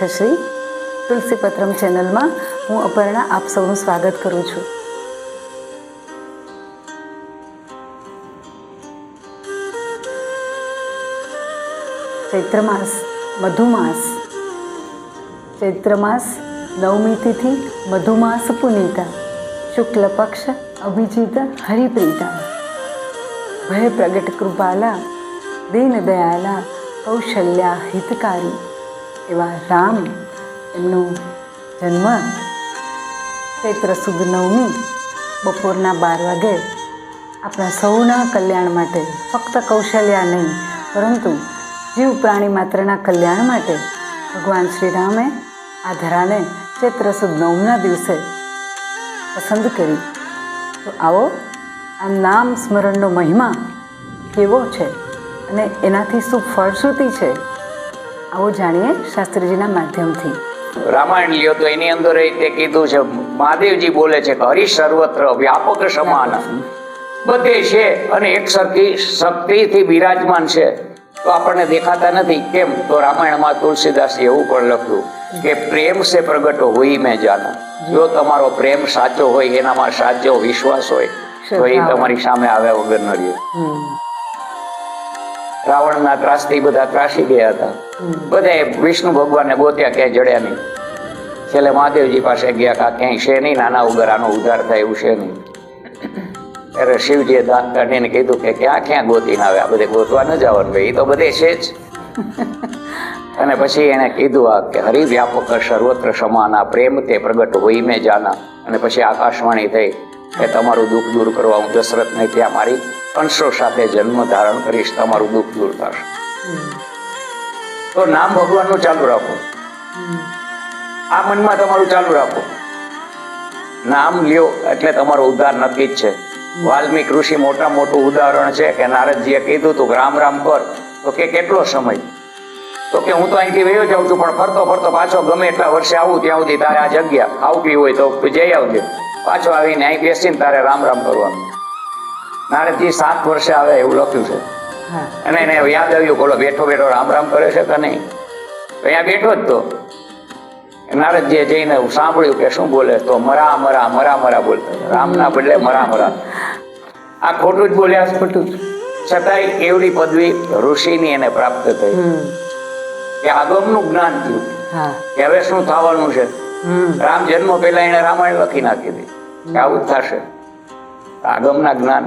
સાથે શ્રી તુલસીપત્રમ ચેનલમાં હું અપર્ણા આપ સૌનું સ્વાગત કરું છું. ચૈત્ર માસ મધુમાસ. ચૈત્ર માસ નવમી તિથિ મધુમાસ પુનીતા, શુક્લ પક્ષ અભિજીત હરિપ્રીતા, ભય પ્રગટ કૃપાલા દીન દયાલા કૌશલ્યા હિતકારી એવા રામ એમનો જન્મ ચૈત્ર સુદ નવમી બપોરના 12 વાગે આપણા સૌના કલ્યાણ માટે, ફક્ત કૌશલ્યા નહીં પરંતુ જીવ પ્રાણી માત્રના કલ્યાણ માટે ભગવાન શ્રી રામે આ ધરાને ચૈત્ર સુદ નવમના દિવસે પસંદ કરી. તો આવો આ નામ સ્મરણનો મહિમા કેવો છે અને એનાથી શું ફળશ્રુતિ છે, આવો જાણીએ શાસ્ત્રીજીના માધ્યમથી. રામાયણ લ્યો તો એની અંદર તે કીધું છે, મહાદેવજી બોલે છે કે હરિ સર્વત્ર વ્યાપક સમાન, બધે છે અને એક સરખી શક્તિથી બિરાજમાન છે. તો આપણને દેખાતા નથી કેમ? તો રામાયણમાં તુલસીદાસે એવું પણ લખ્યું કે પ્રેમ સે પ્રગટ હોય મેં જાના. જો તમારો પ્રેમ સાચો હોય, એનામાં સાચો વિશ્વાસ હોય તો એ તમારી સામે આવ્યા વગર ન રહે. રાવણના ત્રાસથી બધા ત્રાસી ગયા હતા. બધા વિષ્ણુ ભગવાનને ગોત્યા, ક્યાંય જડ્યા નહીં. છેલ્લે મહાદેવજી પાસે ગયા, કા ક્યાંય છે નહીં, નાના વગર આનો ઉદ્ધાર થાય એવું છે નહીં. ત્યારે શિવજીએ દાંત કાઢીને કીધું કે ક્યાં ગોતીને આવે, આ બધે ગોતવા ન જવાનું, એ તો બધે છે જ. અને પછી એને કીધું આ કે હરિ વ્યાપક સર્વત્ર સમાના, પ્રેમ તે પ્રગટ હોય મેં જાના. અને પછી આકાશવાણી થઈ કે તમારું દુઃખ દૂર કરવા હું દશરથને ત્યાં મારી અંશો સાથે જન્મ ધારણ કરીશ, તમારું દુઃખ દૂર થશે. તો નામ ભગવાનનું ચાલુ રાખો, આ મનમાં તમારું ચાલુ રાખો. નામ લ્યો એટલે તમારો ઉદ્ધાર નક્કી જ છે. વાલ્મીક ઋષિ મોટું ઉદાહરણ છે કે નારદજીએ કીધું તું રામ રામ કર, તો કે કેટલો સમય? તો કે હું તો અહીંથી વયો જાઉં છું, પણ ફરતો પાછો ગમે એટલા વર્ષે આવું ત્યાં સુધી તારે આ જગ્યા ખાવું પીવું હોય તો જઈ આવજે, પાછો આવીને અહીં બેસીને તારે રામ રામ કરવાનું. નારદજી 7 વર્ષે આવે એવું લખ્યું છે. અને એને યાદ આવ્યું બોલો બેઠો રામ રામ કરે છે કે નહીં? તો અહીંયા બેઠો જ તો નારદજીએ જઈને સાંભળ્યું કે શું બોલે, તો મરા બોલતા, રામ ના બદલે મરા. આ ખોટું જ બોલ્યા, ખોટું જ. છતાંય એવડી પદવી ઋષિની એને પ્રાપ્ત થઈ કે આગમનું જ્ઞાન થયું કે હવે શું થવાનું છે. રામ જન્મ પહેલા એને રામાયણ લખી નાખી હતી કે આવું જ થશે. આગમના જ્ઞાન,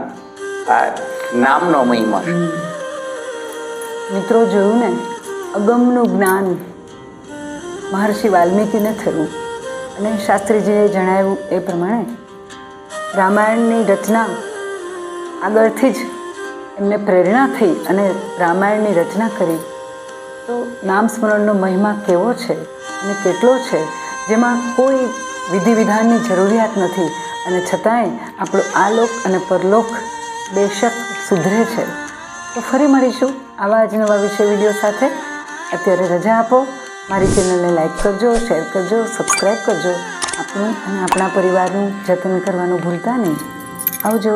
આ નામનો મહિમા છે. મિત્રો જોયું ને, અગમનું જ્ઞાન મહર્ષિ વાલ્મીકીને થયું. અને શાસ્ત્રીજીએ જણાવ્યું એ પ્રમાણે રામાયણની રચના આગળથી જ એમને પ્રેરણા થઈ અને રામાયણની રચના કરી. તો નામ સ્મરણનો મહિમા કેવો છે અને કેટલો છે, જેમાં કોઈ વિધિ વિધાનની જરૂરિયાત નથી અને છતાંય આપણો આલોક અને પરલોક બેશક સુધરે છે. તો ફરી મળીશું આવા જ નવા વિષય વિડીયો સાથે. અત્યારે રજા આપો. મારી ચેનલને લાઈક કરજો, શેર કરજો, સબસ્ક્રાઈબ કરજો. આપણું અને આપણા પરિવારનું જતન કરવાનું ભૂલતા નહીં. આવજો.